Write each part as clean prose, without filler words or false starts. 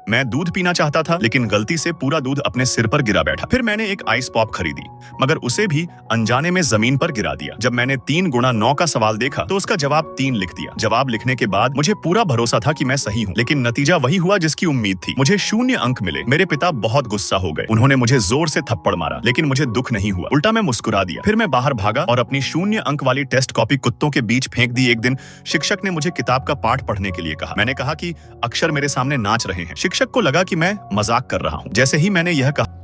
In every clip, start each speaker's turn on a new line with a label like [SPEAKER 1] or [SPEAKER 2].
[SPEAKER 1] मैं दूध पीना चाहता था, लेकिन गलती से पूरा दूध अपने सिर पर गिरा बैठा। फिर मैंने एक आइस पॉप खरीदी, मगर उसे भी अनजाने में जमीन पर गिरा दिया। जब मैंने 3 गुणा 9 का सवाल देखा तो उसका जवाब 3 लिख दिया। जवाब लिखने के बाद मुझे पूरा भरोसा था कि मैं सही हूँ, लेकिन नतीजा वही हुआ जिसकी उम्मीद थी। मुझे 0 अंक मिले। मेरे पिता बहुत गुस्सा हो गए। उन्होंने मुझे जोर से थप्पड़ मारा, लेकिन मुझे दुख नहीं हुआ। उल्टा मैं मुस्कुरा दिया। फिर मैं बाहर भागा और अपनी 0 अंक वाली टेस्ट कॉपी कुत्तों के बीच फेंक दी। एक दिन शिक्षक ने मुझे किताब का पाठ पढ़ने के लिए कहा। मैंने कहा कि अक्षर मेरे सामने नाच रहे हैं। शिक्षक को लगा कि मैं मजाक कर रहा हूँ। जैसे ही मैंने यह कहा,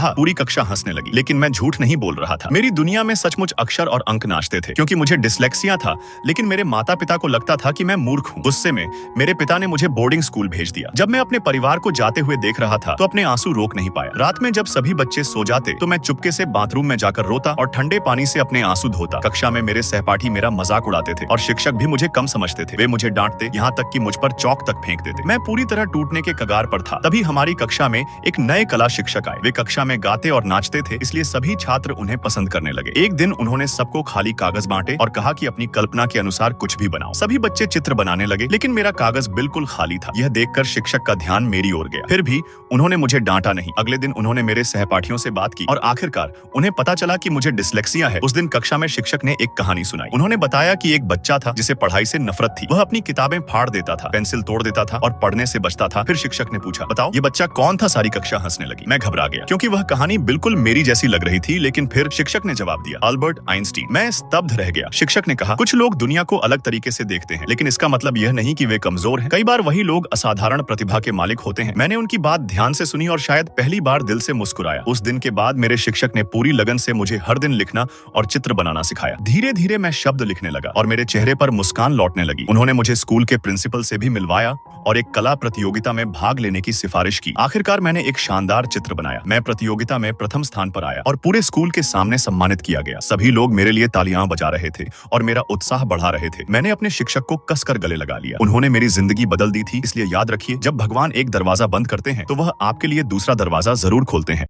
[SPEAKER 1] पूरी कक्षा हंसने लगी, लेकिन मैं झूठ नहीं बोल रहा था। मेरी दुनिया में सचमुच अक्षर और अंक नाचते थे, क्योंकि मुझे डिसलेक्सिया था, लेकिन मेरे माता पिता को लगता था कि मैं मूर्ख हूँ। गुस्से में मेरे पिता ने मुझे बोर्डिंग स्कूल भेज दिया। जब मैं अपने परिवार को जाते हुए देख रहा था तो अपने आंसू रोक नहीं पाया। रात में जब सभी बच्चे सो जाते तो मैं चुपके से बाथरूम में जाकर रोता और ठंडे पानी से अपने आंसू धोता। कक्षा में मेरे सहपाठी मेरा मजाक उड़ाते थे और शिक्षक भी मुझे कम समझते थे। वे मुझे डांटते, यहाँ तक कि मुझ पर चौक तक फेंक देते। मैं पूरी तरह टूटने के कगार पर था। तभी हमारी कक्षा में एक नए कला शिक्षक आए। वे कक्षा में गाते और नाचते थे, इसलिए सभी छात्र उन्हें पसंद करने लगे। एक दिन उन्होंने सबको खाली कागज बांटे और कहा कि अपनी कल्पना के अनुसार कुछ भी बनाओ। सभी बच्चे चित्र बनाने लगे, लेकिन मेरा कागज बिल्कुल खाली था। यह देखकर शिक्षक का ध्यान मेरी ओर गया। फिर भी उन्होंने मुझे डांटा नहीं। अगले दिन उन्होंने मेरे सहपाठियों से बात की और आखिरकार उन्हें पता चला कि मुझे डिसलेक्सिया है। उस दिन कक्षा में शिक्षक ने एक कहानी सुनाई। उन्होंने बताया कि एक बच्चा था जिसे पढ़ाई से नफरत थी। वह अपनी किताबें फाड़ देता था, पेंसिल तोड़ देता था और पढ़ने से बचता था। फिर शिक्षक ने पूछा, बताओ ये बच्चा कौन था? सारी कक्षा हंसने लगी। मैं घबरा गया, क्योंकि वह कहानी बिल्कुल मेरी जैसी लग रही थी। लेकिन फिर शिक्षक ने जवाब दिया, अल्बर्ट आइंस्टीन। मैं स्तब्ध रह गया। शिक्षक ने कहा, कुछ लोग दुनिया को अलग तरीके से देखते हैं, लेकिन इसका मतलब यह नहीं कि वे कमजोर हैं। कई बार वही लोग असाधारण प्रतिभा के मालिक होते हैं। मैंने उनकी बात ध्यान से सुनी और शायद पहली बार दिल से मुस्कुराया। उस दिन के बाद मेरे शिक्षक ने पूरी लगन से मुझे हर दिन लिखना और चित्र बनाना सिखाया। धीरे धीरे मैं शब्द लिखने लगा और मेरे चेहरे पर मुस्कान लौटने लगी। उन्होंने मुझे स्कूल के प्रिंसिपल से भी मिलवाया और एक कला प्रतियोगिता में भाग लेने की सिफारिश की। आखिरकार मैंने एक शानदार चित्र बनाया। मैं प्रतियोगिता में प्रथम स्थान पर आया और पूरे स्कूल के सामने सम्मानित किया गया। सभी लोग मेरे लिए तालियां बजा रहे थे और मेरा उत्साह बढ़ा रहे थे। मैंने अपने शिक्षक को कसकर गले लगा लिया। उन्होंने मेरी जिंदगी बदल दी थी। इसलिए याद रखिए, जब भगवान एक दरवाजा बंद करते हैं तो वह आपके लिए दूसरा दरवाजा जरूर खोलते हैं।